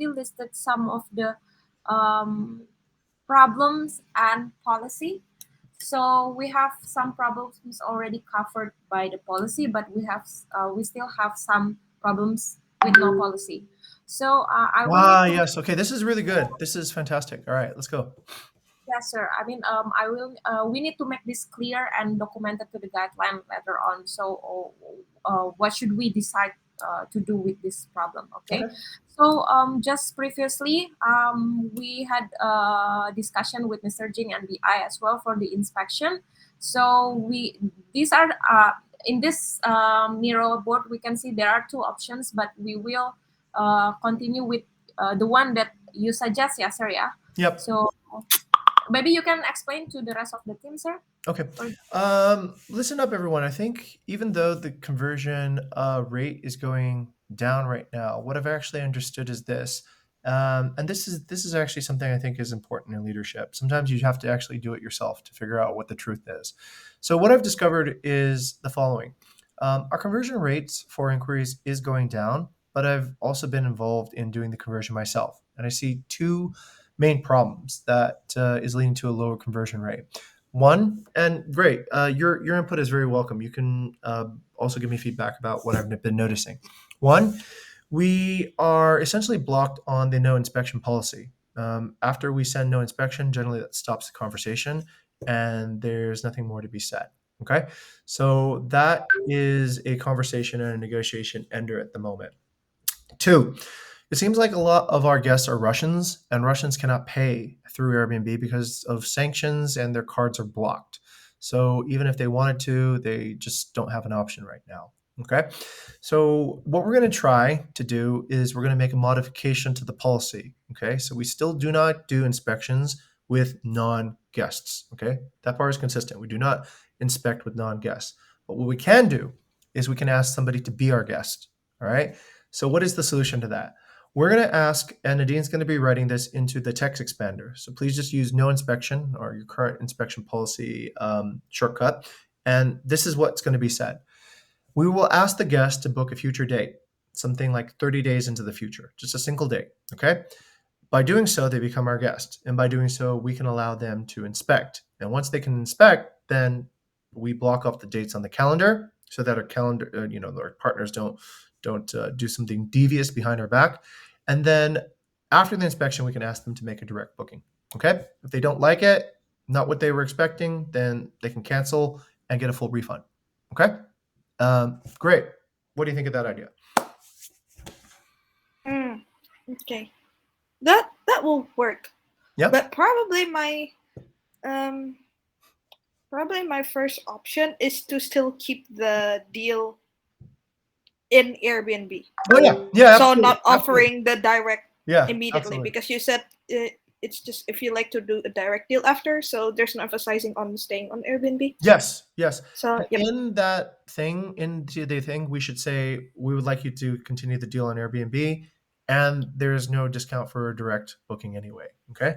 already listed some of the um, problems and policy. So we have some problems already covered by the policy, but we still have some problems with no policy. So I will need to. Yes. Okay, this is really good. This is fantastic. All right, let's go. Yes, sir. I mean, I will. We need to make this clear and documented to the guideline later on. So, what should we decide to do with this problem? Okay. Okay. So, just previously, we had a discussion with Mr. Jing and BI as well for the inspection. So, these are in this Miro board. We can see there are two options, but we will continue with the one that you suggest. Yeah, sir. Yeah. Yep. So maybe you can explain to the rest of the team, sir. Okay. Listen up, everyone. I think even though the conversion rate is going down right now, what I've actually understood is this, and this is actually something I think is important in leadership. Sometimes you have to actually do it yourself to figure out what the truth is. So what I've discovered is the following: our conversion rates for inquiries is going down, but I've also been involved in doing the conversion myself, and I see two main problems that is leading to a lower conversion rate. One, and great, your input is very welcome. You can also give me feedback about what I've been noticing. One, we are essentially blocked on the no inspection policy. After we send no inspection, generally that stops the conversation, and there's nothing more to be said. Okay, so that is a conversation and a negotiation ender at the moment. Two, it seems like a lot of our guests are Russians, and Russians cannot pay through Airbnb because of sanctions and their cards are blocked. So even if they wanted to, they just don't have an option right now. Okay. So what we're going to try to do is we're going to make a modification to the policy. Okay. So we still do not do inspections with non-guests. Okay. That part is consistent. We do not inspect with non-guests. But what we can do is we can ask somebody to be our guest. All right. So what is the solution to that? We're going to ask, and Nadine's going to be writing this into the text expander. So please just use no inspection or your current inspection policy shortcut. And this is what's going to be said. We will ask the guest to book a future date, something like 30 days into the future, just a single date. Okay. By doing so, they become our guest. And by doing so, we can allow them to inspect. And once they can inspect, then we block off the dates on the calendar so that our calendar, our partners don't do something devious behind our back. And then after the inspection, we can ask them to make a direct booking. Okay. If they don't like it, not what they were expecting, then they can cancel and get a full refund. Okay. Great. What do you think of that idea? Okay, that will work. Yeah. But probably my first option is to still keep the deal in Airbnb. Oh yeah. Yeah. So absolutely. not offering the direct Yeah. immediately, Absolutely. because you said it's just if you like to do a direct deal after, so there's no emphasizing on staying on Airbnb. Yes. Yes. So yep. Into the thing, we should say we would like you to continue the deal on Airbnb, and there's no discount for direct booking anyway. Okay.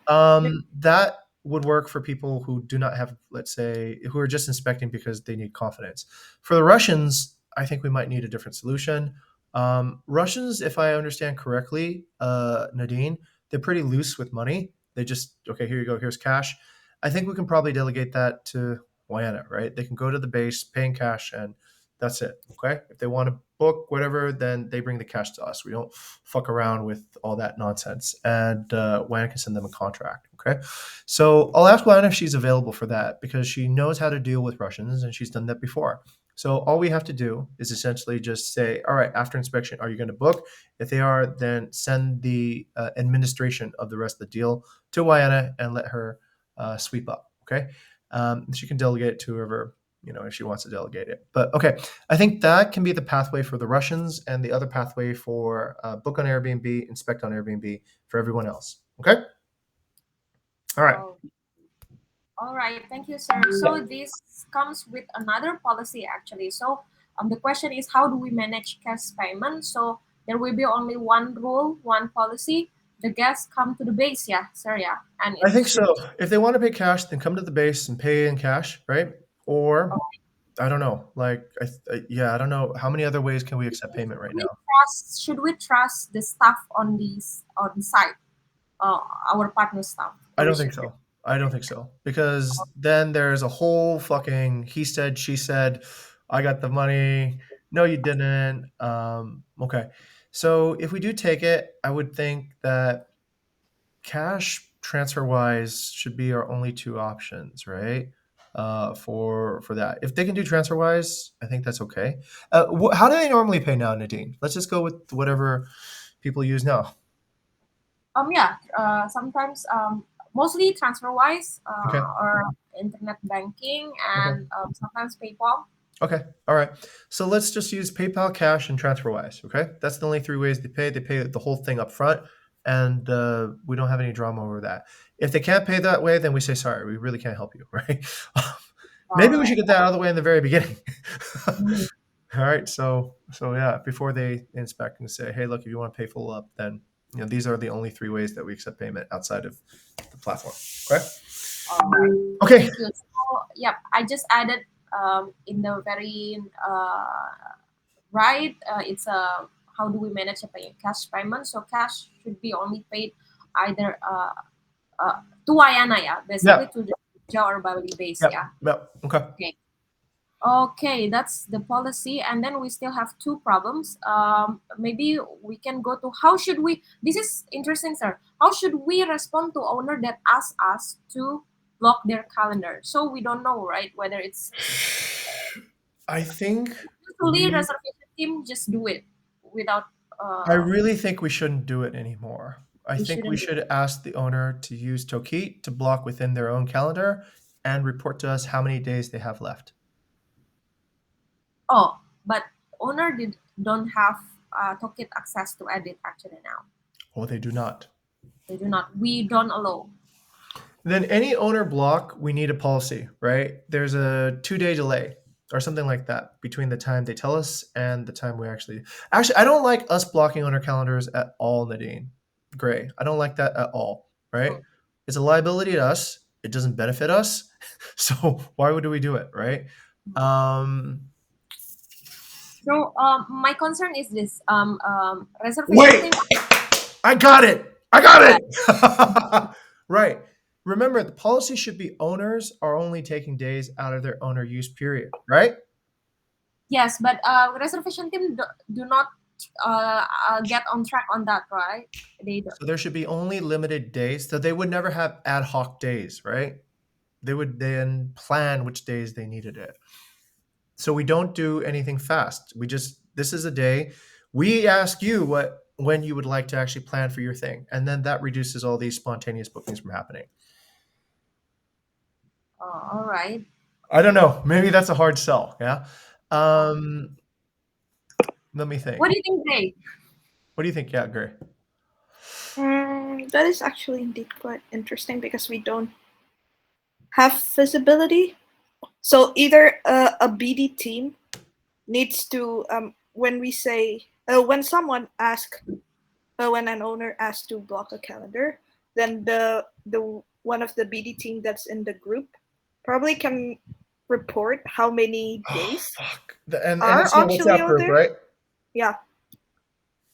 That would work for people who do not have, let's say, who are just inspecting because they need confidence. For the Russians, I think we might need a different solution. Russians, if I understand correctly, Nadine, they're pretty loose with money. They just, okay, here you go, here's cash. I think we can probably delegate that to Guyana, right? They can go to the base, pay in cash, and that's it. Okay. If they want to book whatever, then they bring the cash to us. We don't fuck around with all that nonsense. And Guyana can send them a contract. Okay. So I'll ask Guyana if she's available for that because she knows how to deal with Russians and she's done that before. So all we have to do is essentially just say, all right, after inspection, are you going to book? If they are, then send the administration of the rest of the deal to Guyana and let her sweep up. Okay. She can delegate it to whoever, if she wants to delegate it. But okay, I think that can be the pathway for the Russians and the other pathway for book on Airbnb, inspect on Airbnb for everyone else. Okay. All right. All right, thank you, sir. So this comes with another policy actually. So the question is, how do we manage cash payment? So there will be only one rule, one policy. The guests come to the base, yeah, sir, yeah. And I think so. If they want to pay cash, then come to the base and pay in cash, right? Or I don't know. Like, yeah, I don't know. How many other ways can we accept payment right now? Should we trust the staff on these on site, uh, our partner staff? I Or don't we should think so. I don't think so. Because then there's a whole fucking he said, she said, I got the money. No, you didn't. Okay. So if we do take it, I would think that cash transfer wise should be our only two options, right? For that, if they can do transfer wise, I think that's okay. How do they normally pay now, Nadine? Let's just go with whatever people use now. Yeah, sometimes mostly transfer wise Okay. or internet banking Okay. and sometimes PayPal. Okay. All right. So let's just use PayPal, cash, and TransferWise. Okay. That's the only three ways they pay. They pay the whole thing up front, and we don't have any drama over that. If they can't pay that way, then we say sorry. We really can't help you, right? All Maybe we should right. get that out of the way in the very beginning. Mhm. All right. So yeah, before they inspect and say, hey, look, if you want to pay full up, then these are the only three ways that we accept payment outside of the platform. Okay. All right. Okay. Thank you. So, yep, I just added in the very right. It's a how do we manage a cash payment? So cash should be only paid either to Wayana, yeah, basically Yeah. to the Java or Bali base, Yeah. yeah. Yeah. Okay. Okay. Okay, that's the policy, and then we still have two problems. Maybe we can go to how should we? This is interesting, sir. How should we respond to owner that ask us to block their calendar? So we don't know, right? Whether it's I think usually we reservation team just do it without. I really think we shouldn't do it anymore. I We think we shouldn't do. should ask the owner to use Toki to block within their own calendar and report to us how many days they have left. Oh, but owner don't have token access to edit actually now. Oh, they do not. They do not. We don't allow. Then any owner block, we need a policy, right? There's a 2-day delay or something like that between the time they tell us and the time we actually I don't like us blocking owner calendars at all, Nadine Gray. I don't like that at all, right? Mm. It's a liability to us. It doesn't benefit us. So why would we do it, right? Um, So my concern is this reservation Wait, team. I got it. I got it. Right. Remember, the policy should be owners are only taking days out of their owner use period, right? Yes, but reservation team do not get on track on that, right? They do. So there should be only limited days. So they would never have ad hoc days, right? They would then plan which days they needed it. So we don't do anything fast. This is a day. We ask you when you would like to actually plan for your thing. And then that reduces all these spontaneous bookings from happening. All right. I don't know. Maybe that's a hard sell. Yeah. Let me think. What do you think, Dave? What do you think? Yeah, Gray. That is actually indeed quite interesting because we don't have visibility. So either a BD team needs to when we say when someone asks when an owner asks to block a calendar, then the one of the BD team that's in the group probably can report how many days Fuck. And are it's in a actually WhatsApp out group, there. right? Yeah,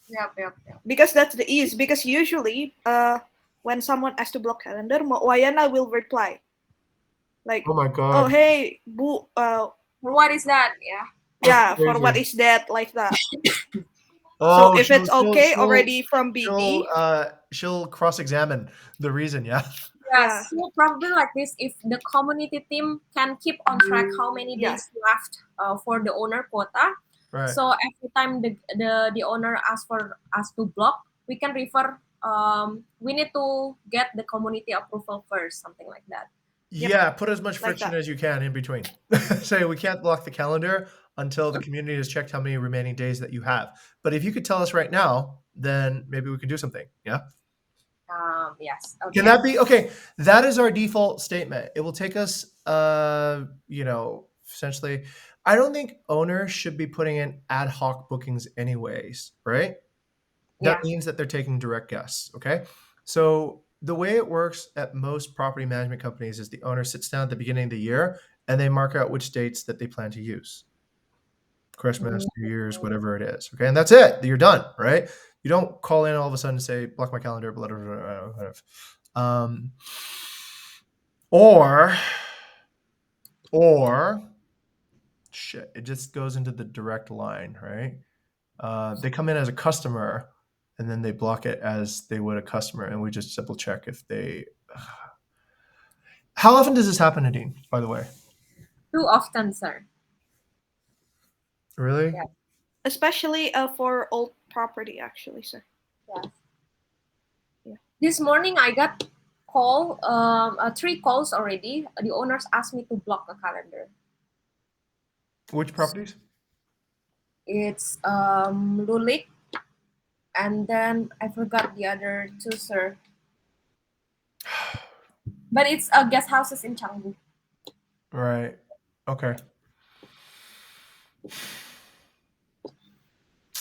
Yeah, yeah, yeah. because that's the ease. Because usually, when someone asks to block calendar, Wayana will reply like, Oh my "Oh god. hey, Bu, What is that? Yeah. yeah, for Crazy. what is that?" Like that. Oh, So if it's okay already from BD, she'll cross-examine the reason, yeah. yeah. So probably like this, if the community team can keep on track how many Yeah. days left for the owner quota. Right. So every time the owner asks for us to block, we can refer. We need to get the community approval first, something like that. Yeah, put as much Like friction that. as you can in between. Say we can't block the calendar until the community has checked how many remaining days that you have. But if you could tell us right now, then maybe we could do something. Yeah. Yes. Okay. Can that be okay? That is our default statement. It will take us, essentially. I don't think owners should be putting in ad hoc bookings, anyways, right? That Yeah. means that they're taking direct guests. Okay. So the way it works at most property management companies is the owner sits down at the beginning of the year and they mark out which dates that they plan to use. Christmas, New Year's, whatever it is. Okay, and that's it. You're done, right? You don't call in all of a sudden and say, block my calendar, blah, blah, blah, blah, blah. Or shit, it just goes into the direct line, right? They come in as a customer and then they block it as they would a customer, and we just double check if they. How often does this happen, Nadine, by the way? Too often, sir. Really? Yeah. Especially for old property, actually, sir. Yeah. This morning I got call 3 calls already. The owners asked me to block the calendar. Which properties? It's Lulik, and then I forgot the other 2, sir. But it's guest houses in Canggu. Right. Okay.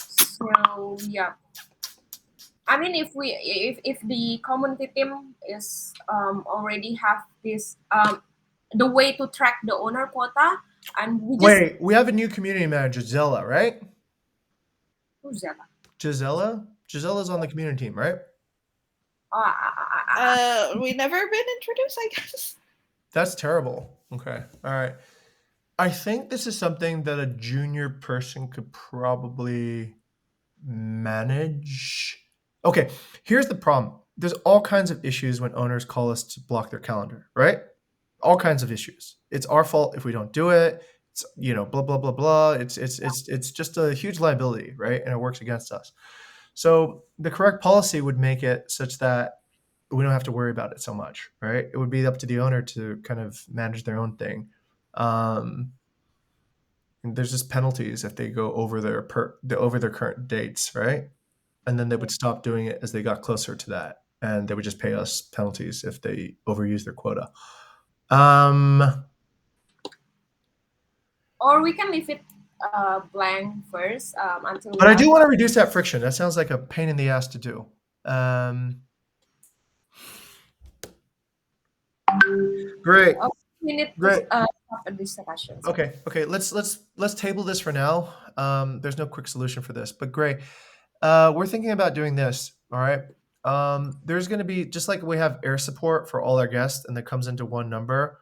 So yeah, I mean, if the community team is already have this the way to track the owner quota, and we have a new community manager, Zella, right? Who's Zella? Gisella's on the community team, right? We never been introduced, I guess. That's terrible. Okay. All right. I think this is something that a junior person could probably manage. Okay, here's the problem. There's all kinds of issues when owners call us to block their calendar, right? All kinds of issues. It's our fault if we don't do it. It's, blah, blah, blah, blah. It's just a huge liability, right? And it works against us. So the correct policy would make it such that we don't have to worry about it so much, right? It would be up to the owner to kind of manage their own thing. There's just penalties if they go over their current dates, right? And then they would stop doing it as they got closer to that, and they would just pay us penalties if they overuse their quota. Or we can leave it blank first until. But I do want to reduce that friction. That sounds like a pain in the ass to do. Great. We need to stop a discussion. Okay. Let's table this for now. There's no quick solution for this, but great. We're thinking about doing this. All right. There's going to be, just like we have air support for all our guests, and that comes into one number.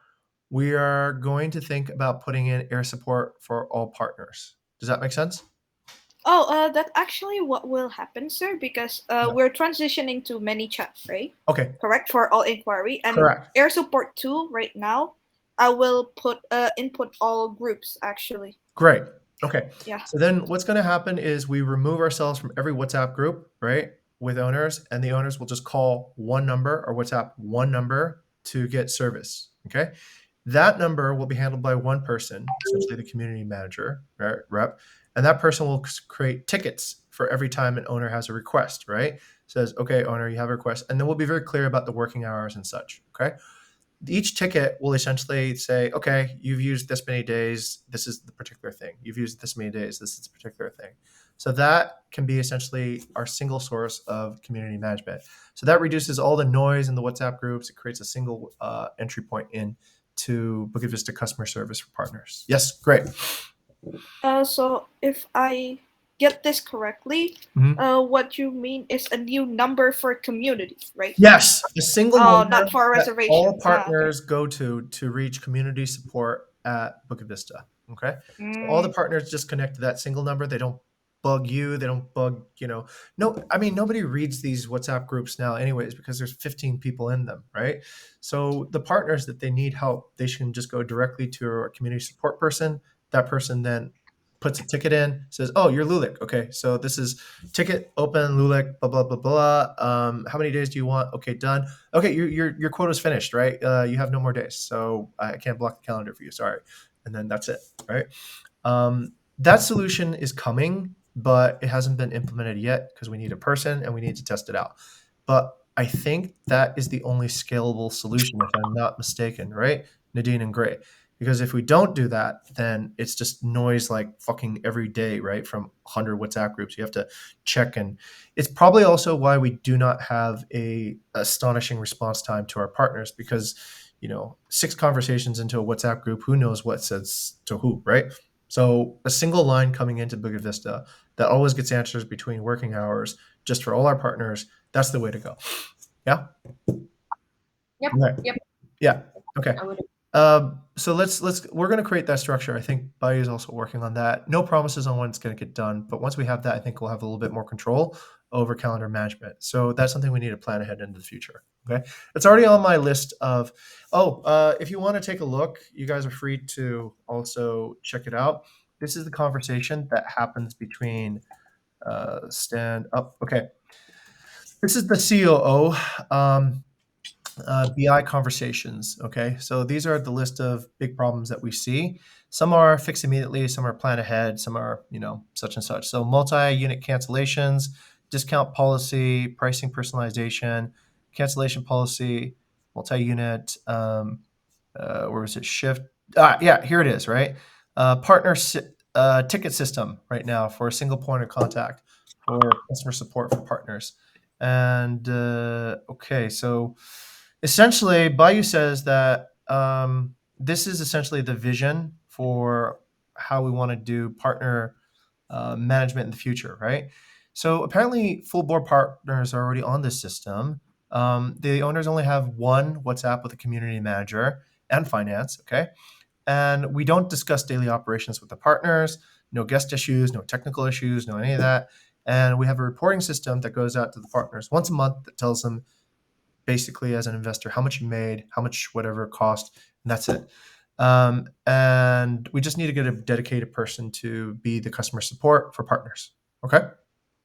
We are going to think about putting in air support for all partners. Does that make sense? Oh, that's actually what will happen, sir, because we're transitioning to ManyChat, right? Okay. Correct, for all inquiry. And correct. Air Support 2 right now, I will put input all groups, actually. Great. Okay. Yeah. So then what's going to happen is we remove ourselves from every WhatsApp group, right, with owners, and the owners will just call one number or WhatsApp one number to get service. Okay. That number will be handled by one person, essentially the community manager, right, rep, and that person will create tickets for every time an owner has a request, right? Says, okay, owner, you have a request. And then we'll be very clear about the working hours and such, okay? Each ticket will essentially say, okay, you've used this many days, this is the particular thing. You've used this many days, this is the particular thing. So that can be essentially our single source of community management. So that reduces all the noise in the WhatsApp groups. It creates a single entry point in to Bukit Vista customer service for partners. Yes, great. So if I get this correctly, what you mean is a new number for community, right? Yes, a single number not for reservation. All partners go to reach community support at Bukit Vista. Okay, so all the partners just connect to that single number. They don't bug you. They don't bug, no, I mean, nobody reads these WhatsApp groups now anyways, because there's 15 people in them, right? So the partners that they need help, they should just go directly to a community support person. That person then puts a ticket in, says, oh, you're Lulik. Okay, so this is ticket, open, Lulik, blah, blah, blah, blah. How many days do you want? Okay, done. Okay, your quota's finished, right? You have no more days, so I can't block the calendar for you, sorry. And then that's it, right? That solution is coming, but it hasn't been implemented yet because we need a person and we need to test it out. But I think that is the only scalable solution, if I'm not mistaken, right? Nadine and Gray. Because if we don't do that, then it's just noise like fucking every day, right? From 100 WhatsApp groups, you have to check. And it's probably also why we do not have a astonishing response time to our partners, because 6 conversations into a WhatsApp group. Who knows what says to who, right? So a single line coming into Bukit Vista that always gets answers between working hours, just for all our partners. That's the way to go. Yeah. Yep. Okay. Yep. Yeah. Okay. I would. So we're going to create that structure. I think Bayu is also working on that. No promises on when it's going to get done, but once we have that, I think we'll have a little bit more control over calendar management. So that's something we need to plan ahead into the future. Okay, it's already on my list of. If you want to take a look, you guys are free to also check it out. This is the conversation that happens between stand up. Okay, this is the COO. BI conversations. Okay, so these are the list of big problems that we see. Some are fixed immediately, some are plan ahead, some are such and such. So multi-unit cancellations, discount policy, pricing personalization, cancellation policy, multi-unit. Where is it? Shift. Yeah, here it is. Right, ticket system right now for a single point of contact for customer support for partners. And okay, so essentially, Bayou says that this is essentially the vision for how we want to do partner management in the future, right? So apparently, full board partners are already on this system. The owners only have one WhatsApp with a community manager and finance, okay? And we don't discuss daily operations with the partners, no guest issues, no technical issues, no any of that. And we have a reporting system that goes out to the partners once a month that tells them basically as an investor how much you made, how much whatever it cost, and that's it. And we just need to get a dedicated person to be the customer support for partners. Okay?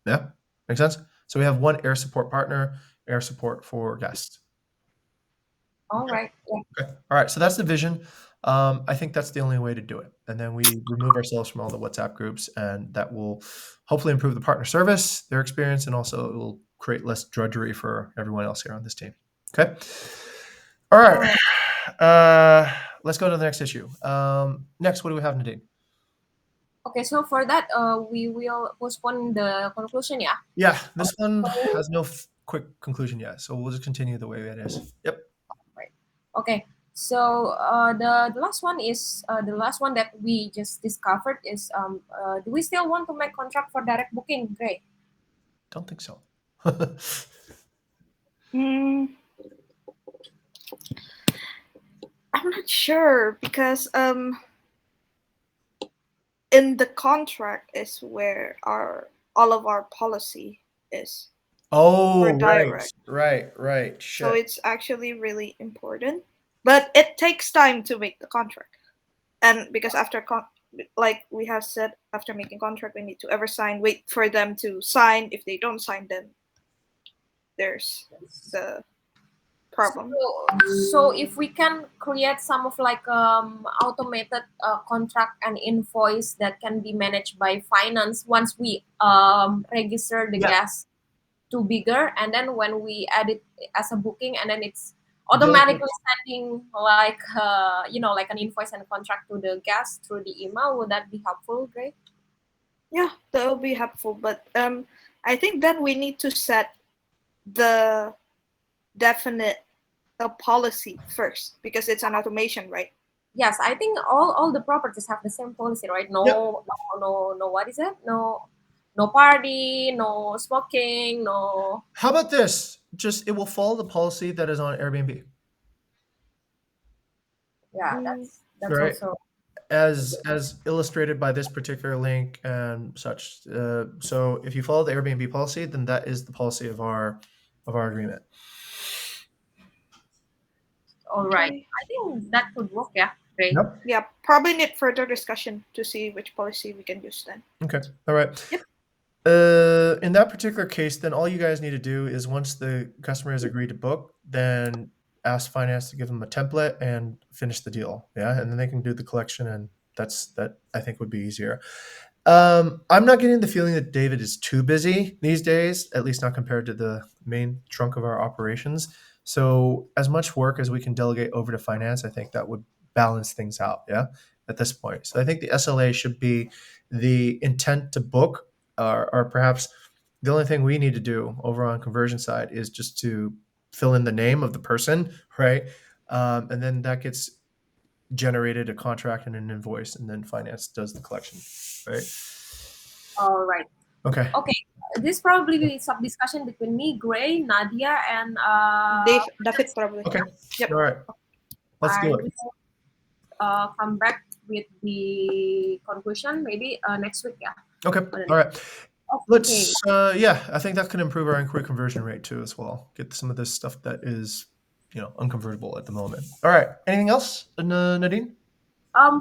Yeah, makes sense. So we have one air support partner, air support for guests. All right. Yeah. Okay. All right. So that's the vision. I think that's the only way to do it. And then we remove ourselves from all the WhatsApp groups, and that will hopefully improve the partner service, their experience, and also it will create less drudgery for everyone else here on this team. Okay. All right. Let's go to the next issue. Next, what do we have, Nadine? Okay, so for that, we will postpone the conclusion, yeah? Yeah, this one has no quick conclusion yet, so we'll just continue the way it is. Yep. Right. Okay. So the last one is the last one that we just discovered is do we still want to make contract for direct booking, Gray? Don't think so. I'm not sure because in the contract is where all of our policy is. Oh, For direct. right. Shit. So it's actually really important, but it takes time to make the contract, and because after like we have said, after making contract, we need to ever sign, wait for them to sign. If they don't sign, then there's the problem. So if we can create some of like automated contract and invoice that can be managed by finance once we register the guest to bigger, and then when we add it as a booking, and then it's automatically sending like like an invoice and a contract to the guest through the email. Would that be helpful, Gray? Yeah, that will be helpful, but I think then we need to set the definite policy first because it's an automation, right? Yes, I think all the properties have the same policy, right? No, what is it? No party, no smoking, no. How about this? Just it will follow the policy that is on Airbnb. Yeah, that's right. also As illustrated by this particular link and such. So if you follow the Airbnb policy, then that is the policy of our agreement. all right. I think that could work. Yeah, great. Yep. Yeah, probably need further discussion to see which policy we can use then. Okay. All right. Yep. In that particular case, then all you guys need to do is once the customer has agreed to book, then ask finance to give them a template and finish the deal. Yeah, and then they can do the collection, and that I think would be easier. I'm not getting the feeling that David is too busy these days, at least not compared to the main trunk of our operations. So as much work as we can delegate over to finance, I think that would balance things out. Yeah, at this point. So I think the SLA should be the intent to book, or perhaps the only thing we need to do over on conversion side is just to fill in the name of the person, right? and then that gets generated a contract and an invoice, and then finance does the collection, right? All right. Okay. Okay. This probably be some discussion between me, Gray, Nadia, and David probably. Okay. Yep. All right. Let's I do it. will come back with the conclusion maybe next week. Yeah. Okay. On the All right. Okay. Let's. Yeah, I think that can improve our inquiry conversion rate too, as well. Get some of this stuff that is, unconvertible at the moment. All right. Anything else, Nadine?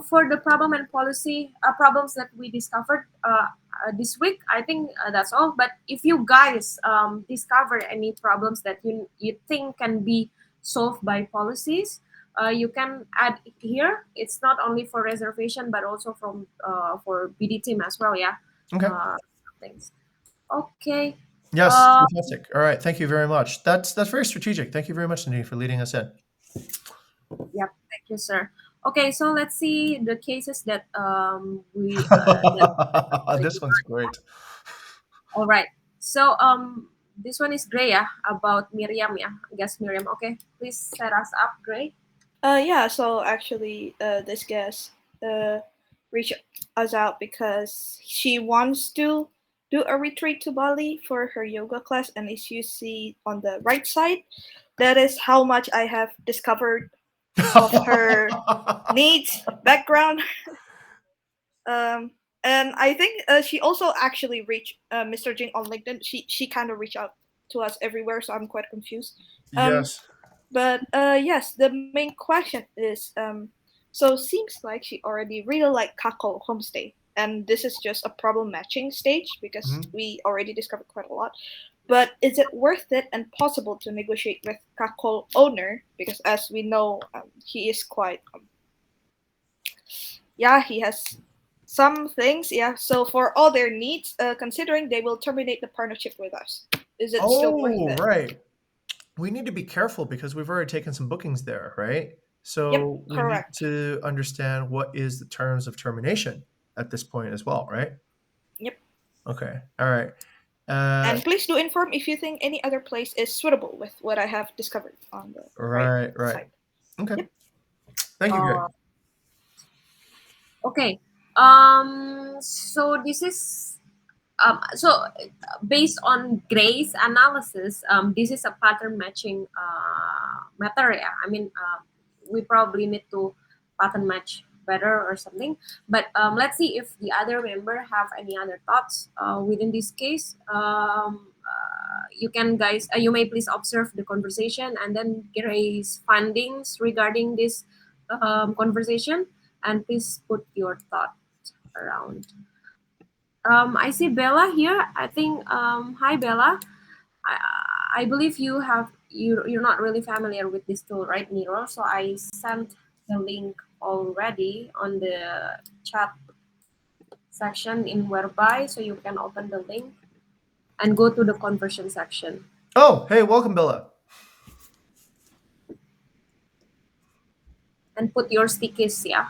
For the problem and policy problems that we discovered this week, I think that's all. But if you guys discover any problems that you think can be solved by policies, you can add it here. It's not only for reservation, but also from for BD team as well. Yeah. Okay. Thanks. Okay. Yes. Fantastic. All right. Thank you very much. That's very strategic. Thank you very much, Nadine, for leading us in. Yep. Thank you, sir. Okay, so let's see the cases that we. This one's great. All right. So this one is Gray, yeah, about Miriam, yeah. I guess Miriam. Okay, please set us up, Gray. Yeah, so actually, this guest reached us out because she wants to do a retreat to Bali for her yoga class. And as you see on the right side, that is how much I have discovered of her needs, background. And I think she also actually reached Mr. Jing on LinkedIn. She kind of reached out to us everywhere, so I'm quite confused. Yes. But yes, the main question is so seems like she already really like Kako homestay, and this is just a problem matching stage because we already discovered quite a lot. But is it worth it and possible to negotiate with Kako owner? Because as we know, he is quite he has some things. Yeah, so for all their needs, considering they will terminate the partnership with us, is it still worth it? Right. We need to be careful because we've already taken some bookings there, right? So Yep, we need correct. to understand what is the terms of termination at this point as well, right? Yep. Okay. All right. And please do inform if you think any other place is suitable with what I have discovered on the Right. side. Okay. Yep. Thank you, Greg. Okay. So this is so based on Gray's analysis, this is a pattern matching matter. Yeah. I mean, we probably need to pattern match better or something. But let's see if the other member have any other thoughts within this case. You may please observe the conversation and then Gray's findings regarding this conversation, and please put your thoughts around. I see Bella here. I think hi Bella. I believe you're not really familiar with this tool, right, Nero? So I sent the link already on the chat section in Whereby, so you can open the link and go to the conversion section. Oh, hey, welcome, Bella. And put your stickies, yeah.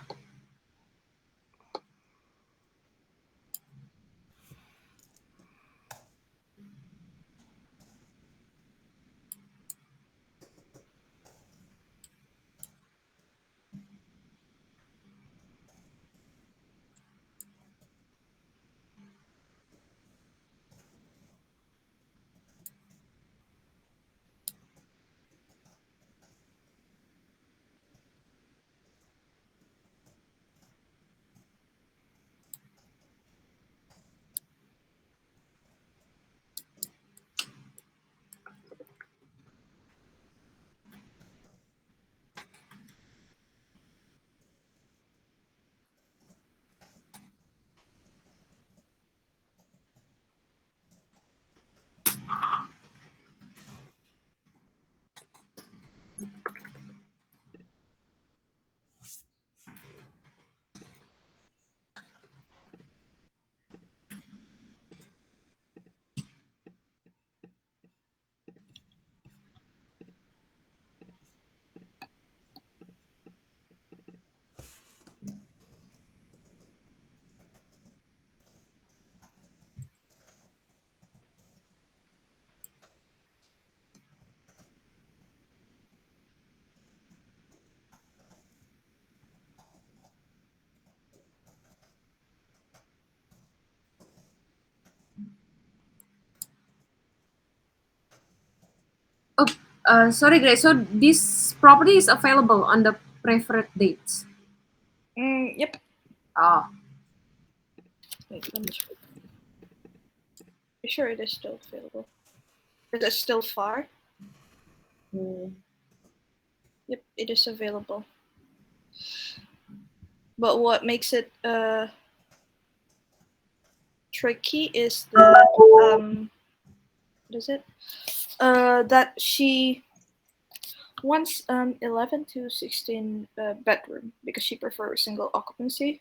Sorry, Grace. So this property is available on the preferred dates. Yep. Oh, Wait, let me check. Pretty sure it is still available. Is it still far? Yep, it is available. But what makes it tricky is that what is it? That she wants 11 to 16 bedroom because she prefers single occupancy.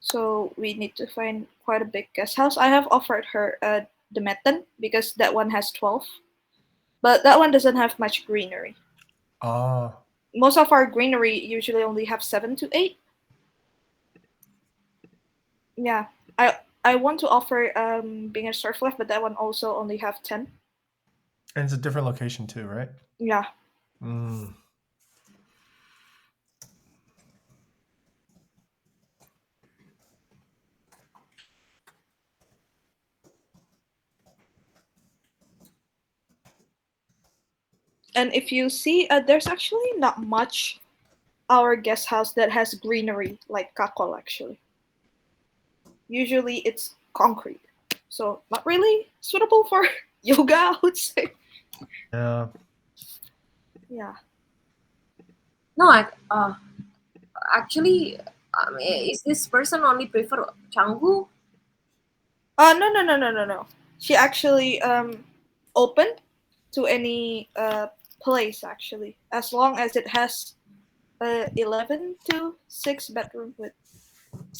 So we need to find quite a big guest house. I have offered her the Metten because that one has 12, but that one doesn't have much greenery. Oh, Most of our greenery usually only have 7 to 8. Yeah, I want to offer being a surf life, but that one also only have 10. and it's a different location too, right? Yeah. Mm. And if you see, there's actually not much our guest house that has greenery like Kakol actually. Usually it's concrete, so not really suitable for yoga, I would say. Yeah. Yeah. no, actually, is this person only prefer Canggu? No. She actually opened to any place actually, as long as it has 11 to 6 bedroom with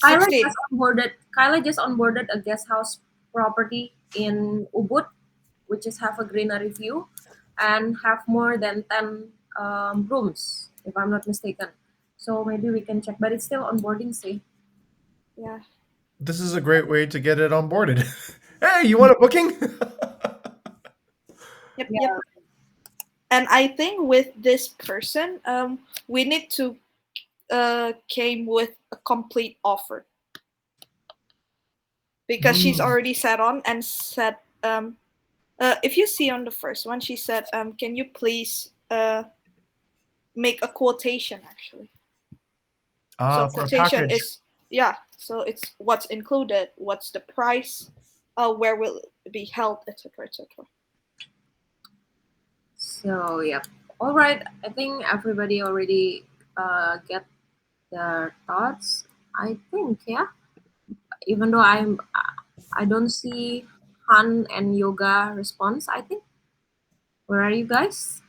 Kyla 16. just onboarded. Kyla just onboarded a guest house property in Ubud, which is have a greenery view, and have more than 10 rooms, if I'm not mistaken. So maybe we can check, but it's still onboarding. See. Yeah. This is a great way to get it onboarded. Hey, you want a booking? Yep. Yeah. Yep. And I think with this person, we need to came with a complete offer because she's already sat on and said, if you see on the first one, she said, can you please make a quotation actually? So For a quotation package. is, yeah, so it's what's included, what's the price, where will it be held, etc., etc. So yeah. All right. I think everybody already get their thoughts. I think yeah. Even though I don't see Han and Yoga response. I think. Where are you guys?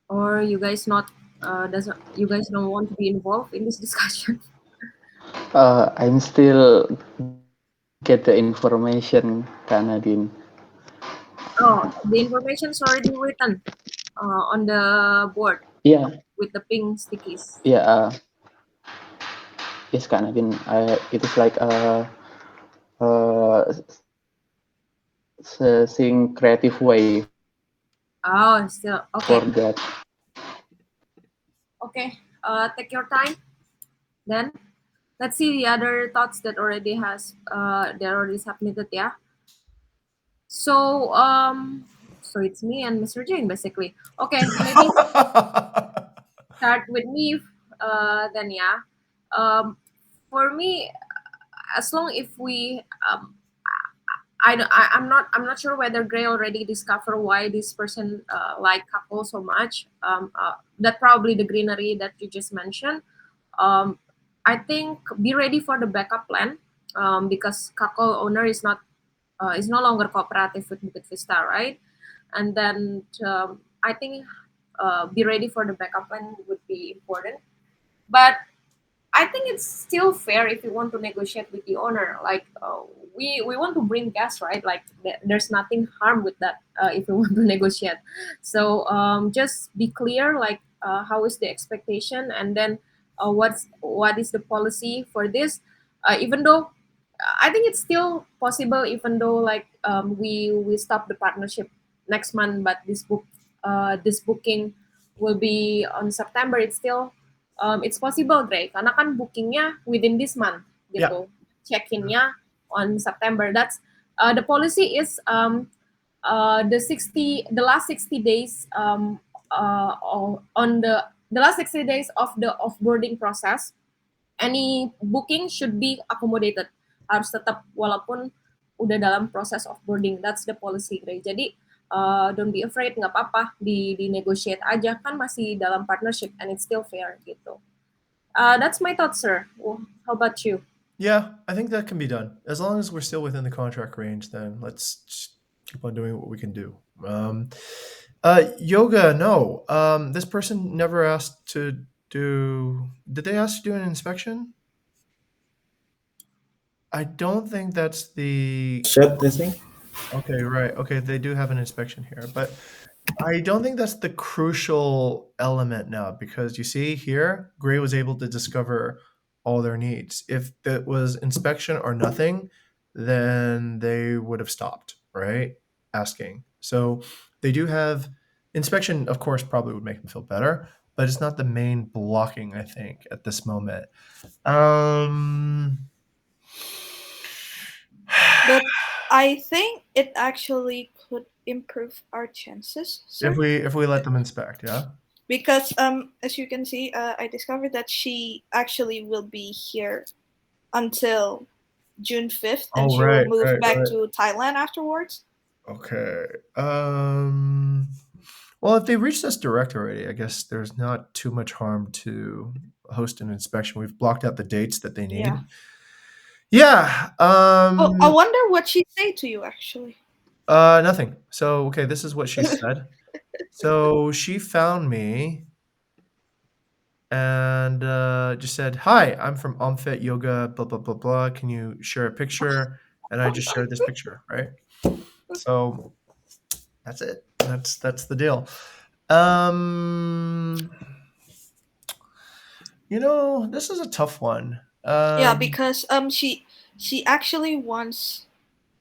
Or you guys not doesn't you guys don't want to be involved in this discussion? I'm still get the information, Kak Nadine. Oh, the information is already written on the board Yeah, with the pink stickies. yeah, yes, Kak Nadine. It is like uh, seeing creative way for Oh, still that. okay. Okay. Take your time. Then let's see the other thoughts that already has they already submitted. Yeah. So so it's me and Mr. Jane basically. Okay, maybe start with me. Then yeah. Um, for me, as long if we I'm not sure whether Gray already discovered why this person like Kako so much. That probably the greenery that you just mentioned. Um, I think be ready for the backup plan because Kako owner is no longer cooperative with Bukit Vista, right? And then I think be ready for the backup plan would be important. But I think it's still fair if you want to negotiate with the owner. Like we want to bring guests, right? Like there's nothing harm with that if you want to negotiate. So just be clear, like how is the expectation, and then what is the policy for this. Even though I think it's still possible, even though like we stop the partnership next month, but this booking will be on September. It's still it's possible, Dre, karena kan bookingnya within this month Yeah. gitu, check-innya on September. That's the policy is the last 60 days on the last 60 days of the offboarding process, any booking should be accommodated, harus tetap walaupun udah dalam proses offboarding. That's the policy, Gray. Jadi don't be afraid, nggak apa-apa, di negotiate aja, kan masih dalam partnership and it's still fair gitu. That's my thought, sir. How about you? Yeah, I think that can be done. As long as we're still within the contract range, then let's just keep on doing what we can do. Yoga, no. This person never asked to do. Did they ask to do an inspection? I don't think that's the. Shut this thing. Okay, right. Okay, they do have an inspection here, but I don't think that's the crucial element now, because you see here, Gray was able to discover all their needs. If it was inspection or nothing, then they would have stopped, right? Asking. So they do have inspection, of course, probably would make them feel better, but it's not the main blocking, I think, at this moment. But I think it actually could improve our chances, sir. if we let them inspect, yeah. Because as you can see, I discovered that she actually will be here until June 5th, and she will move back to Thailand afterwards. Okay. Well, if they reached us direct already, I guess there's not too much harm to host an inspection. We've blocked out the dates that they need. Yeah. Oh, I wonder what she say to you actually. Nothing. So, okay, this is what she said. So she found me and just said, "Hi, I'm from Omfit Yoga, blah, blah, blah, blah. Can you share a picture?" And I just shared this picture, right? So that's it. That's the deal. This is a tough one. Yeah, because she actually wants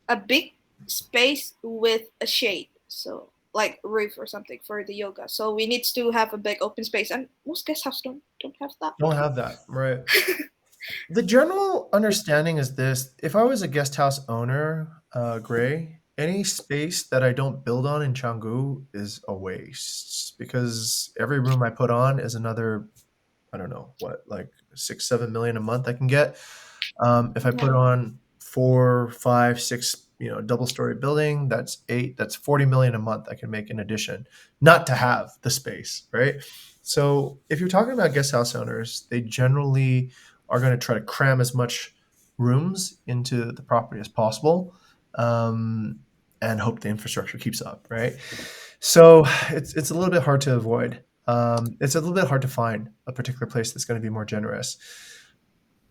a big space with a shade, so like roof or something for the yoga. So we need to have a big open space, and most guest houses don't have that. Don't have that, right? The general understanding is this: if I was a guest house owner, Gray, any space that I don't build on in Canggu is a waste, because every room I put on is another, I don't know what, like 6-7 million a month I can get. If I put on 4, 5, 6, double-story building, that's 8, that's 40 million a month I can make in addition, not to have the space, right? So if you're talking about guest house owners, they generally are going to try to cram as much rooms into the property as possible, and hope the infrastructure keeps up, right? So it's a little bit hard to avoid. It's a little bit hard to find a particular place that's going to be more generous.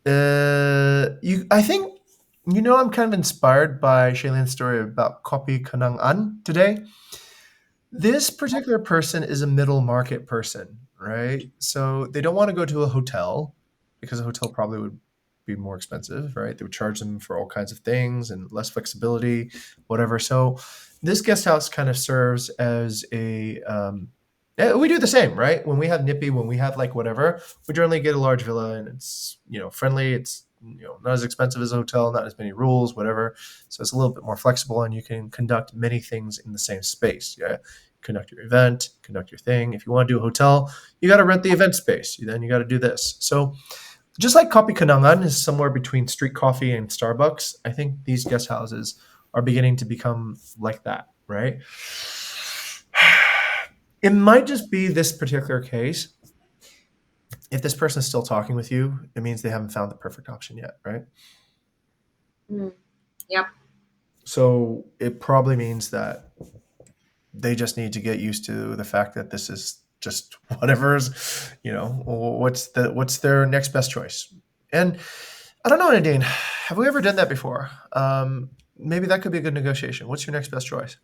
I think, I'm kind of inspired by Shailen's story about Kopi Kenangan today. This particular person is a middle market person, right? So they don't want to go to a hotel, because a hotel probably would be more expensive, right? They would charge them for all kinds of things and less flexibility, whatever. So this guest house kind of serves as a we do the same, right? When we have Nippy, when we have like whatever, we generally get a large villa, and it's friendly. It's not as expensive as a hotel, not as many rules, whatever. So it's a little bit more flexible, and you can conduct many things in the same space. Yeah, conduct your event, conduct your thing. If you want to do a hotel, you got to rent the event space. Then you got to do this. So just like Kopi Kenangan is somewhere between street coffee and Starbucks, I think these guest houses are beginning to become like that, right? It might just be this particular case. If this person is still talking with you, it means they haven't found the perfect option yet, right? Yep. So it probably means that they just need to get used to the fact that this is just whatever's, what's their next best choice. And I don't know, Nadine, have we ever done that before? Maybe that could be a good negotiation. What's your next best choice?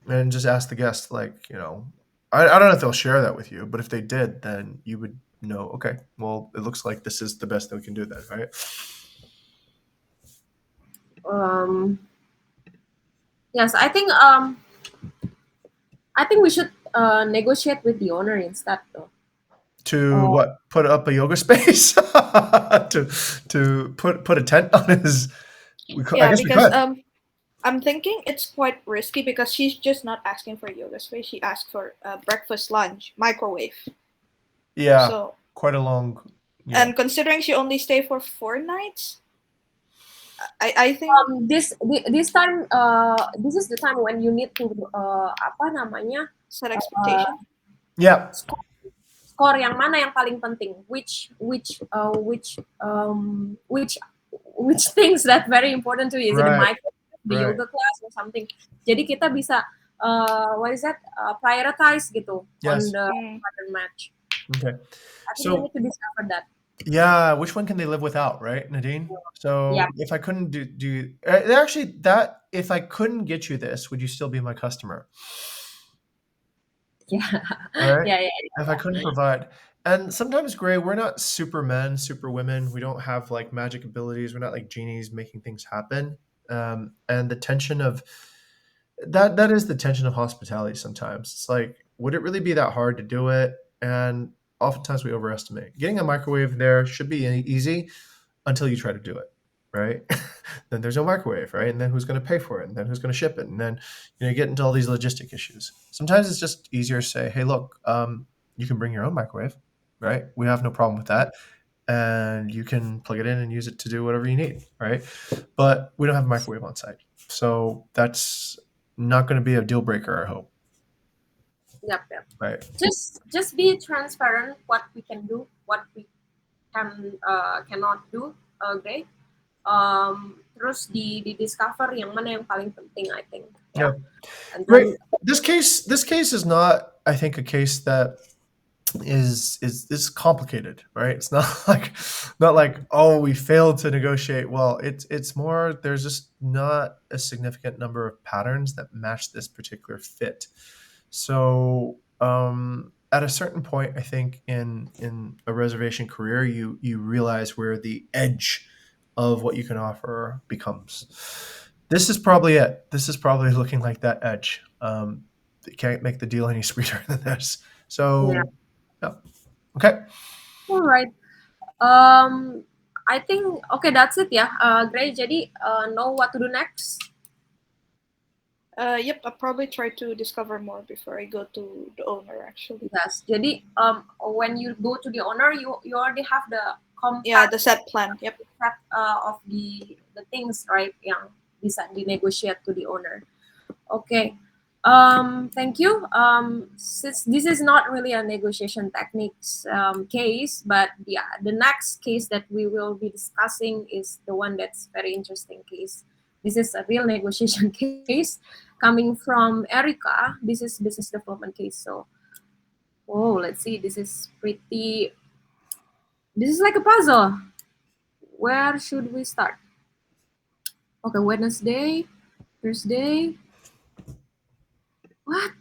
And just ask the guest, I don't know if they'll share that with you, but if they did, then you would know, okay, well, it looks like this is the best that we can do then, right? Yes, I think we should negotiate with the owner instead, though. To what? Put up a yoga space? to put a tent on his? Yeah, because I'm thinking it's quite risky because she's just not asking for yoga space. She asked for breakfast, lunch, microwave. Yeah, So quite a long. Yeah. and considering she only stayed for 4 nights, I think this time this is the time when you need to apa namanya set expectation. Yeah. skor yang mana yang paling penting, which things that very important to you, is it a Right. micro, the Right. yoga class or something. Jadi kita bisa what is that, prioritize gitu on Yes. the pattern match. Okay. I think we So need to discover that. yeah, which one can they live without, right, Nadine? So Yeah. if I couldn't do actually that if I couldn't get you this, would you still be my customer? Yeah. All right. Yeah. If I couldn't provide, and sometimes, Gray, we're not supermen, super women. We don't have like magic abilities. We're not like genies making things happen. And the tension of that is the tension of hospitality. Sometimes it's like, would it really be that hard to do it? And oftentimes we overestimate. Getting a microwave there should be easy until you try to do it, right? Then there's no microwave, right? And then who's going to pay for it? And then who's going to ship it? And then you get into all these logistic issues. Sometimes it's just easier to say, hey, look, you can bring your own microwave, right? We have no problem with that. And you can plug it in and use it to do whatever you need, right? But we don't have a microwave on site. So that's not going to be a deal breaker, I hope. Yep. Right. Just be transparent what we can do, what we cannot do, Gray. Terus di discover yang mana yang paling penting, I think. Yeah. And then, Right. This case is not, I think, a case that is complicated, right? It's not like oh, we failed to negotiate well. It's more, there's just not a significant number of patterns that match this particular fit. So at a certain point, I think in a reservation career, you realize where the edge of what you can offer becomes. This is probably it. This is probably looking like that edge. Can't make the deal any sweeter than this. So yeah. Okay. All right. I think okay, that's it ya. Gray, jadi know what to do next? Yep, I'll probably try to discover more before I go to the owner, actually. Yes. Jadi when you go to the owner, you already have the the set plan. Yep. Set of the things, right, yang bisa dinegotiate to the owner. Okay. Thank you. Since this is not really a negotiation techniques case, but the next case that we will be discussing is the one that's very interesting case. This is a real negotiation case coming from Erica. This is business development case. So, let's see. This is like a puzzle. Where should we start? Okay, Wednesday, Thursday. What?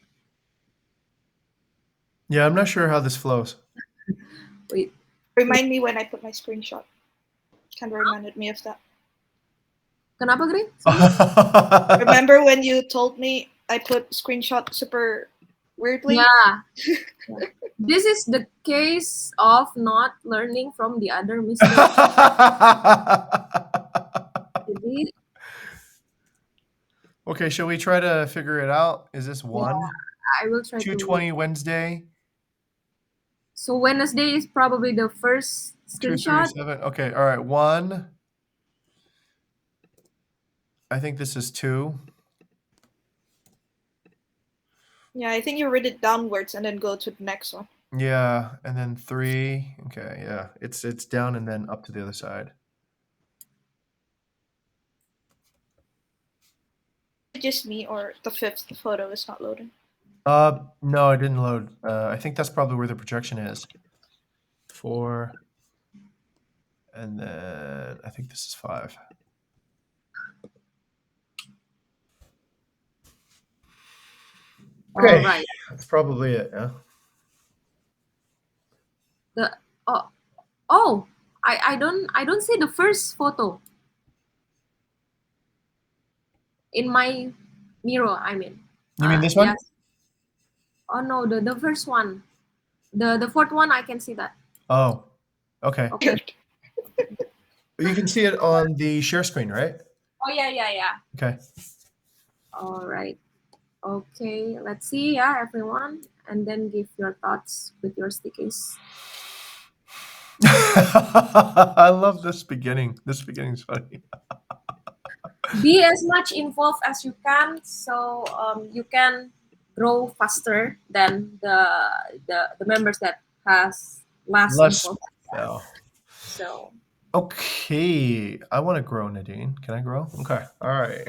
Yeah, I'm not sure how this flows. Wait. Remind me when I put my screenshot. Kind of reminded me of that. Kenapa, Gray? Remember when you told me I put screenshot super weirdly? Yeah. This is the case of not learning from the other mistakes. Okay, shall we try to figure it out? Is this one? Yeah, I will try 220 Wednesday. So Wednesday is probably the first screenshot. 237. Okay, all right. 1. I think this is 2. Yeah, I think you read it downwards and then go to the next one. Yeah, and then 3. Okay, yeah. It's down and then up to the other side. Just me, or the 5th photo is not loading? No, it didn't load. I think that's probably where the projection is. 4. And then I think this is 5. Okay, right. That's probably it. Yeah. I don't see the first photo in my mirror. I mean. You mean this one? Yes. Oh no, the first one, the 4th one. I can see that. Oh, okay. Okay. You can see it on the share screen, right? Oh yeah. Okay. All right. Okay, let's see, yeah, everyone, and then give your thoughts with your stickies. I love this beginning. This beginning's funny. Be as much involved as you can, so you can grow faster than the members that has less Less. involved. Yeah. So Okay. I want to grow, Nadine. Can I grow? Okay. All right.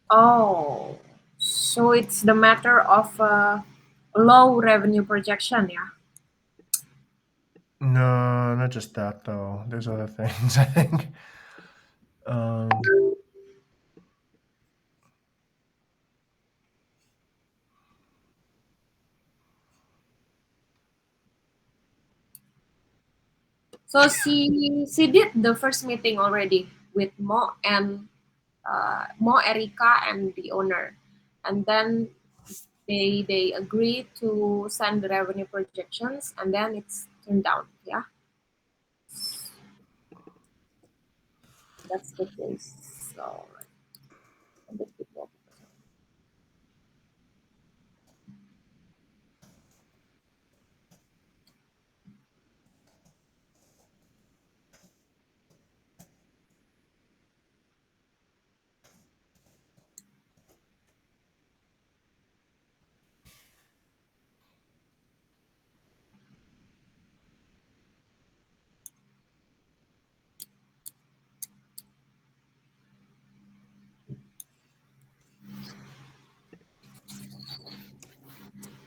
oh, so it's the matter of low revenue projection, yeah. No, not just that though. There's other things. I think. Um, So she did the first meeting already with Mo and Mo, Erika, and the owner, and then they agree to send the revenue projections, and then it's turned down. Yeah, that's the case. So a bit people.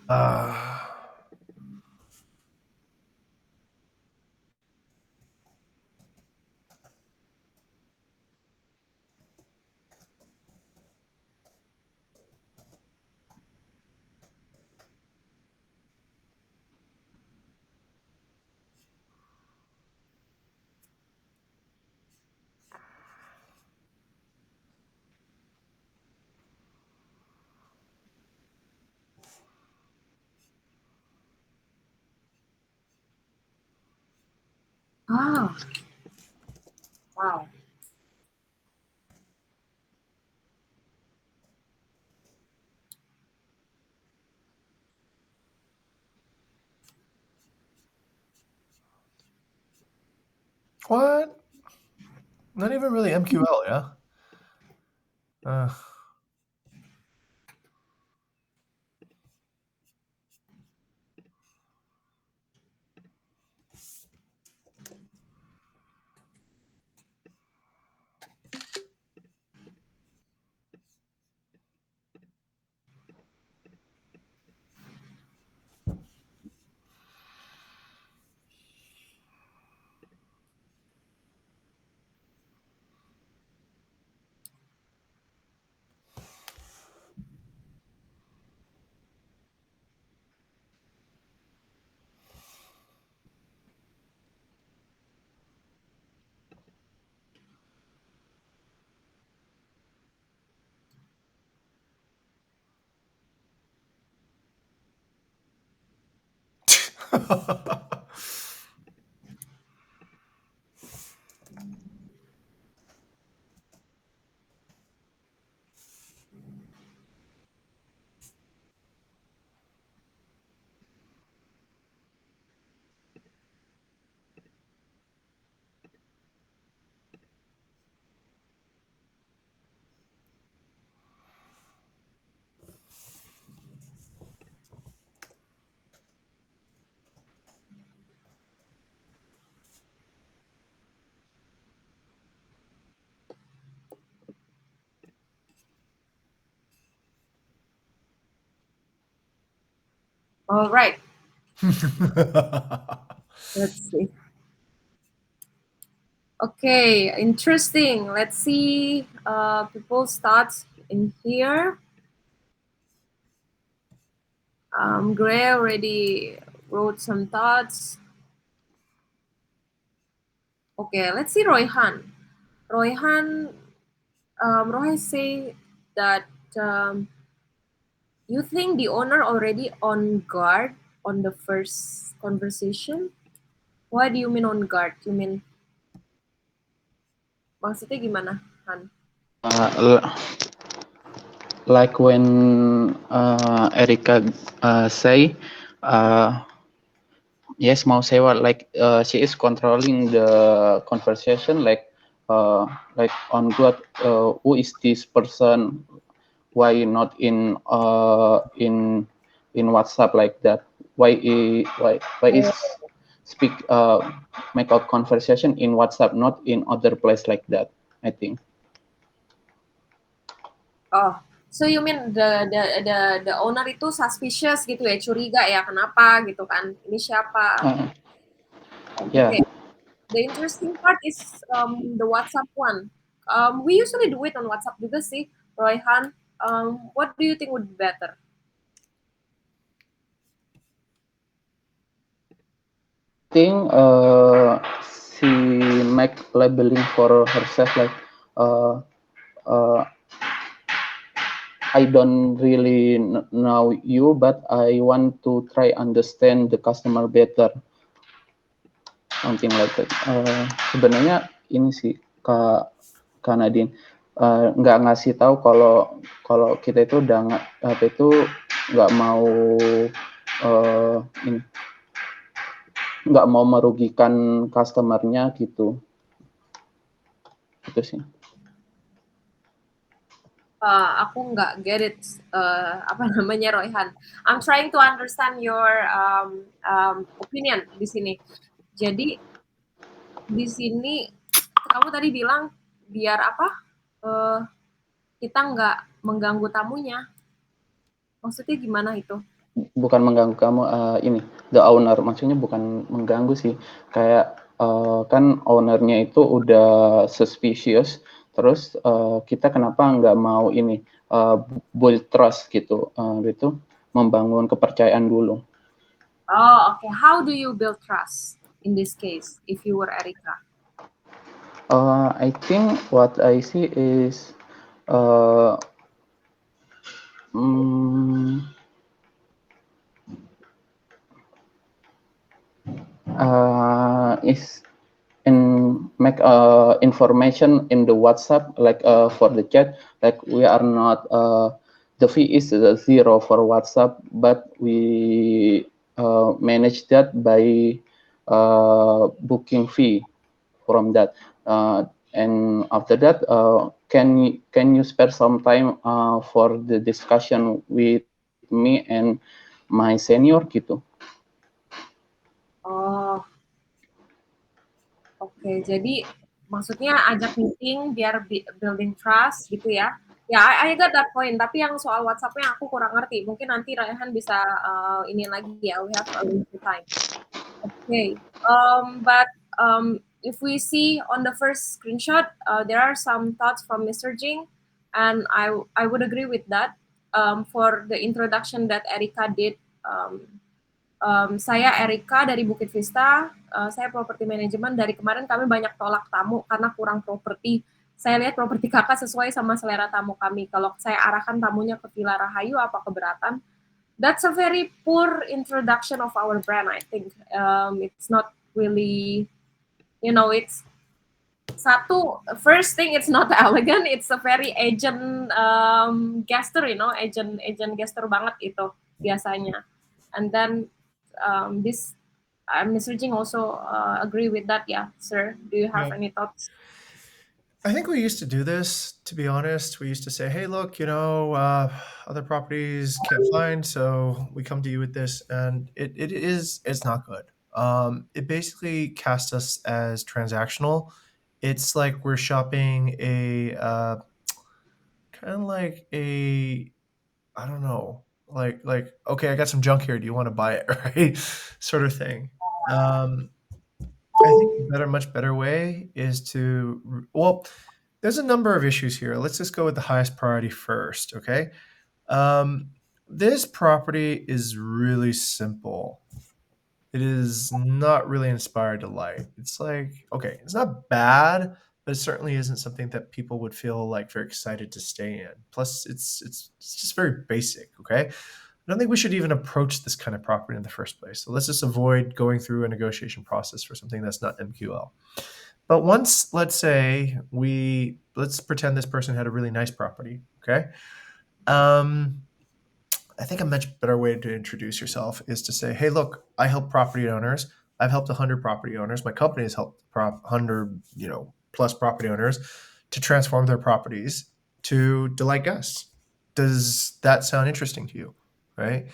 uh, Ah, wow. what? Not even really MQL, yeah. Uh, All right. Let's see. Okay, interesting. Let's see people's thoughts in here. Gray already wrote some thoughts. Okay, let's see Royhan. Royhan, Roy say that you think the owner already on guard on the first conversation? What do you mean on guard? You mean maksudnya gimana, Han? Like when Erika say, yes, mau say what, like she is controlling the conversation, like on what, who is this person, why not in WhatsApp like that, why is speak make a conversation in WhatsApp, not in other place like that, I think. Oh, so you mean the owner itu suspicious gitu ya, curiga ya, kenapa gitu kan? Ini siapa? Yeah. Okay. The interesting part is the WhatsApp one. We usually do it on WhatsApp juga sih, Royhan. What do you think would be better? I think she make labeling for herself like uh, uh, I don't really know you, but I want to try understand the customer better, something like that. Sebenarnya ini sih Kak Nadine, nggak ngasih tahu kalau kita itu udah nggak mau ini, nggak mau merugikan customernya gitu, itu sih. Aku nggak get it, apa namanya Royhan. I'm trying to understand your opinion di sini. Jadi di sini kamu tadi bilang biar apa? Kita nggak mengganggu tamunya. Maksudnya gimana itu? Bukan mengganggu kamu, ini the owner, maksudnya bukan mengganggu sih, kayak kan ownernya itu udah suspicious, terus kita kenapa nggak mau ini build trust gitu, itu membangun kepercayaan dulu. Oh, okay. How do you build trust in this case if you were Erika? I think what I see is is in make information in the WhatsApp, like for the chat, like we are not the fee is zero for WhatsApp, but we manage that by booking fee from that, and after that can you spare some time for the discussion with me and my senior gitu. Oh, oke. Jadi maksudnya ajak meeting biar building trust gitu ya. Ya, I got that point. Tapi yang soal WhatsApp-nya aku kurang ngerti. Mungkin nanti Raihan bisa ini lagi ya. We have a little time. Okay. But if we see on the first screenshot, there are some thoughts from Mr. Jing, and I would agree with that. For the introduction that Erika did, saya Erika dari Bukit Vista, saya property management. Dari kemarin kami banyak tolak tamu karena kurang properti. Saya lihat properti kakak sesuai sama selera tamu kami. Kalau saya arahkan tamunya ke Villa Rahayu, apa keberatan? That's a very poor introduction of our brand, I think. It's not really, it's first thing, it's not elegant. It's a very agent gesture, agent gesture banget itu biasanya. And then this Mr. Jing also agree with that, yeah, sir. Do you have any thoughts? I think we used to do this, to be honest. We used to say, hey, look, other properties can't find, so we come to you with this. And it's not good. It basically casts us as transactional. It's like we're shopping a kind of like a, I don't know, like okay, I got some junk here. Do you want to buy it? Right, sort of thing. I think a much better way is to well, there's a number of issues here. Let's just go with the highest priority first. Okay, um, this property is really simple. It is not really inspired delight. It's like, okay, it's not bad, but it certainly isn't something that people would feel like very excited to stay in. Plus, it's just very basic. Okay, I don't think we should even approach this kind of property in the first place. So let's just avoid going through a negotiation process for something that's not MQL. But once, let's pretend this person had a really nice property. Okay. Um, I think a much better way to introduce yourself is to say, "Hey, look, I help property owners. I've helped 100 property owners. My company has helped 100, plus property owners to transform their properties to delight guests. Does that sound interesting to you? Right?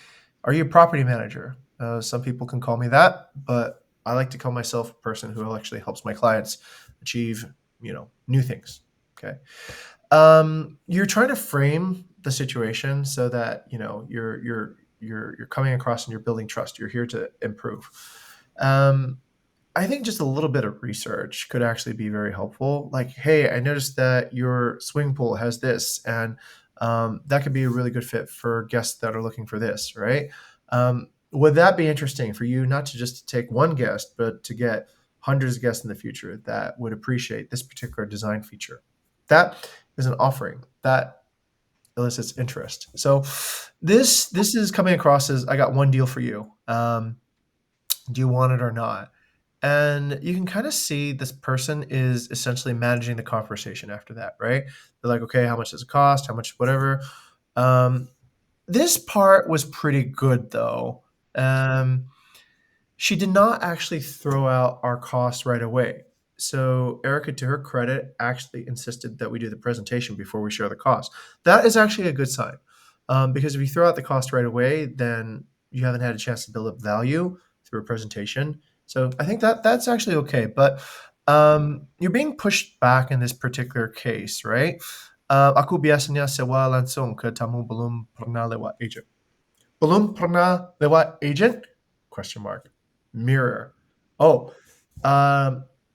Are you a property manager? Some people can call me that, but I like to call myself a person who actually helps my clients achieve, new things. Okay. You're trying to frame the situation so that you're coming across and you're building trust. You're here to improve. Um, I think just a little bit of research could actually be very helpful. Like, hey, I noticed that your swimming pool has this, and that could be a really good fit for guests that are looking for this, right? Would that be interesting for you, not to just take one guest, but to get hundreds of guests in the future that would appreciate this particular design feature? That is an offering that elicits interest. So this is coming across as, I got one deal for you. Do you want it or not? And you can kind of see this person is essentially managing the conversation after that, right? They're like, okay, how much does it cost? How much, whatever. Um, this part was pretty good though. Um, she did not actually throw out our cost right away. So Erica, to her credit, actually insisted that we do the presentation before we share the cost. That is actually a good sign, because if you throw out the cost right away, then you haven't had a chance to build up value through a presentation. So I think that's actually okay. But you're being pushed back in this particular case, right? Aku biasanya sewa langsung ke tamu belum pernah lewat agent. Belum pernah lewat agent? Question mark. Mirror. Oh,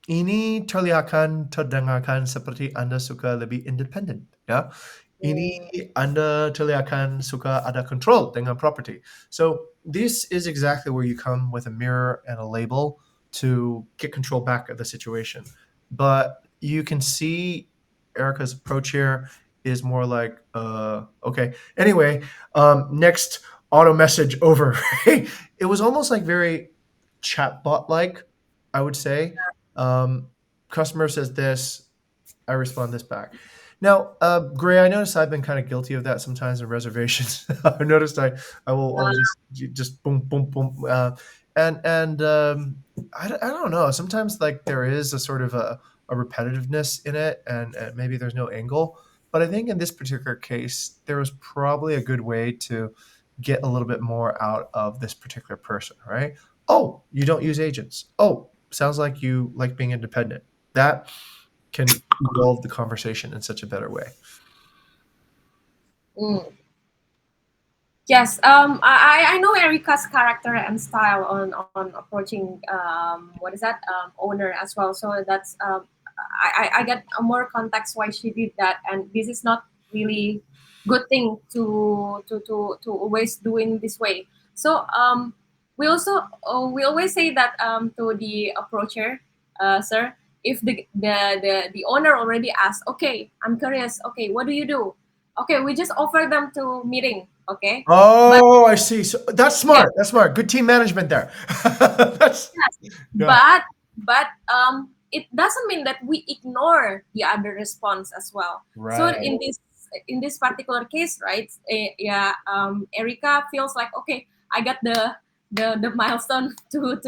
ini terdengarkan seperti Anda suka lebih independen, ya. Ini Anda terlihatkan suka ada control dengan property. So this is exactly where you come with a mirror and a label to get control back of the situation. But you can see Erica's approach here is more like, okay. Anyway, next auto message over. It was almost like very chatbot like, I would say. Customer says this, I respond this back. Now, Gray, I noticed I've been kind of guilty of that sometimes in reservations. I noticed I will just boom boom boom, and I don't know. Sometimes like there is a sort of a repetitiveness in it, and maybe there's no angle. But I think in this particular case, there was probably a good way to get a little bit more out of this particular person, right? Oh, you don't use agents. Oh, sounds like you like being independent. That can evolve the conversation in such a better way. Yes, I know Erica's character and style on approaching what is that owner as well. So that's I get a more context why she did that, and this is not really good thing to always doing this way. So we always say that to the approacher, sir, if the owner already asked, okay, I'm curious, okay, what do you do? Okay, we just offer them to meeting. Okay. Oh, I see. So that's smart. Yeah. That's smart. Good team management there. Yes. Yeah. But it doesn't mean that we ignore the other response as well. Right. So in this particular case, right? Erica feels like, okay, I got the milestone to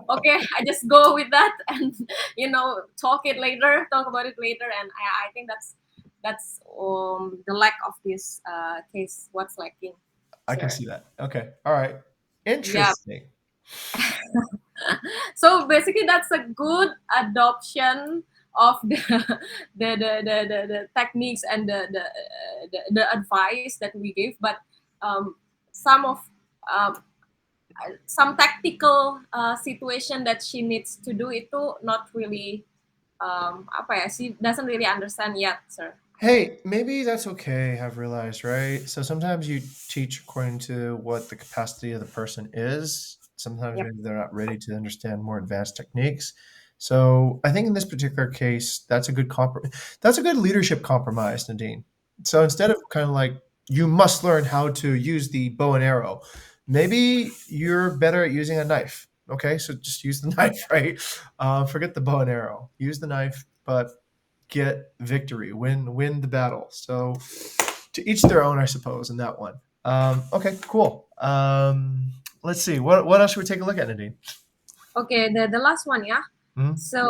okay, I just go with that and talk about it later, and I think that's the lack of this case. What's lacking? I can see that. Okay, all right, interesting. Yeah. So basically, that's a good adoption of the techniques and the advice that we gave, but um, some of um, some tactical situation that she needs to do itu not really apa ya, she doesn't really understand yet, sir. Hey, maybe that's okay, I've realized, right? So sometimes you teach according to what the capacity of the person is. Sometimes Yep. maybe they're not ready to understand more advanced techniques. So I think in this particular case, that's a good that's a good leadership compromise, Nadine. So instead of kind of like you must learn how to use the bow and arrow, maybe you're better at using a knife. Okay, so just use the knife, right? Forget the bow and arrow. Use the knife, but get victory, win the battle. So to each their own, I suppose, in that one. Okay, cool. Let's see. What else should we take a look at, Nadine? Okay, the last one, yeah. Mhm. So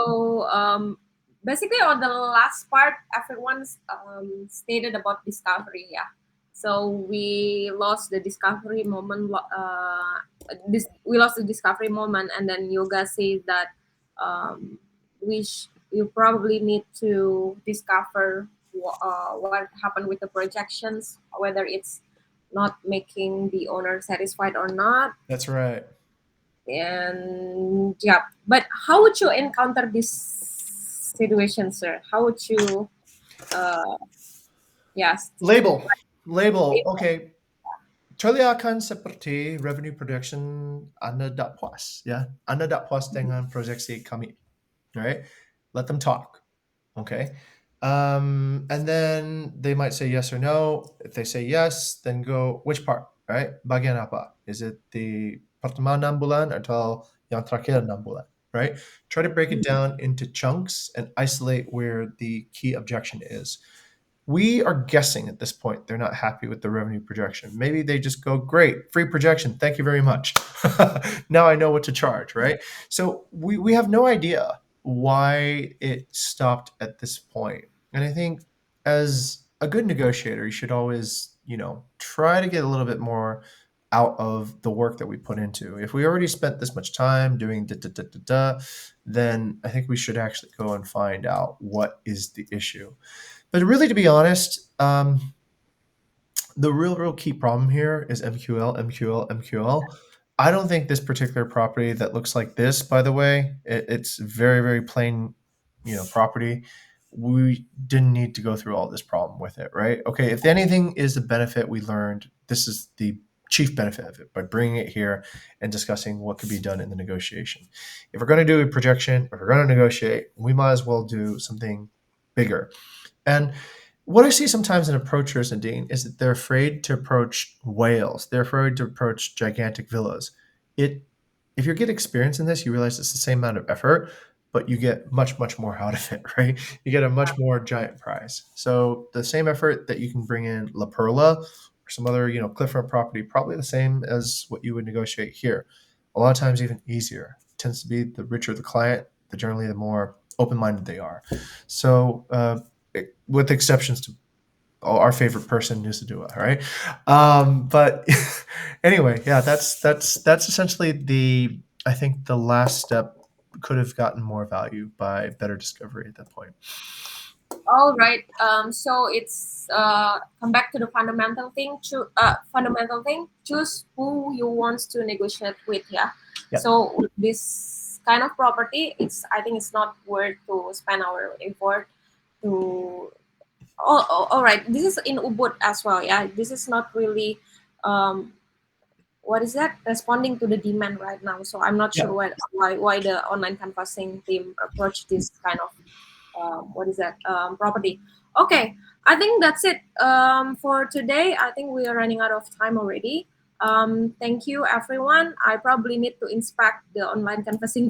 basically, on the last part, everyone's stated about discovery, yeah. So we lost the discovery moment. We lost the discovery moment, and then Yoga says that you probably need to discover what happened with the projections, whether it's not making the owner satisfied or not. That's right. And yeah, but how would you encounter this situation, sir? How would you uh yes, Label. Okay. Charlie akan seperti revenue projection Anda tak puas, ya. Anda tak puas dengan proyeksi kami, right? Let them talk. Okay. And then they might say yes or no. If they say yes, then go which part, right? Bagian apa? Is it the pertama 6 bulan atau yang terakhir 6 bulan, right? Try to break it down into chunks and isolate where the key objection is. We are guessing at this point they're not happy with the revenue projection. Maybe they just go, great, free projection. Thank you very much. Now I know what to charge, right? So we have no idea why it stopped at this point. And I think as a good negotiator, you should always, try to get a little bit more out of the work that we put into. If we already spent this much time doing da da da da da, then I think we should actually go and find out what is the issue. But really, to be honest, the real key problem here is MQL, MQL, MQL. I don't think this particular property that looks like this, by the way, it's very, very plain, property. We didn't need to go through all this problem with it, right? Okay, if anything is the benefit we learned, this is the chief benefit of it by bringing it here and discussing what could be done in the negotiation. If we're going to do a projection, if we're going to negotiate, we might as well do something bigger. And what I see sometimes in approachers, Nadine, is that they're afraid to approach whales. They're afraid to approach gigantic villas. If you get experience in this, you realize it's the same amount of effort, but you get much, much more out of it, right? You get a much more giant prize. So the same effort that you can bring in La Perla or some other, cliffront property, probably the same as what you would negotiate here. A lot of times even easier. It tends to be the richer the client, generally the more open-minded they are. So with exceptions to our favorite person, Nusa Dua, right? But anyway, yeah, that's essentially I think the last step could have gotten more value by better discovery at that point. all right. So it's come back to the fundamental thing. Choose who you want to negotiate with. Yeah. Yep. So with this kind of property, I think it's not worth to spend our effort to. All right. This is in Ubud as well. Yeah. This is not really. What is that? Responding to the demand right now. So I'm not sure why the online canvassing team approach this kind of property. Okay, I think that's it for today. I think we are running out of time already. Thank you, everyone. I probably need to inspect the online canvassing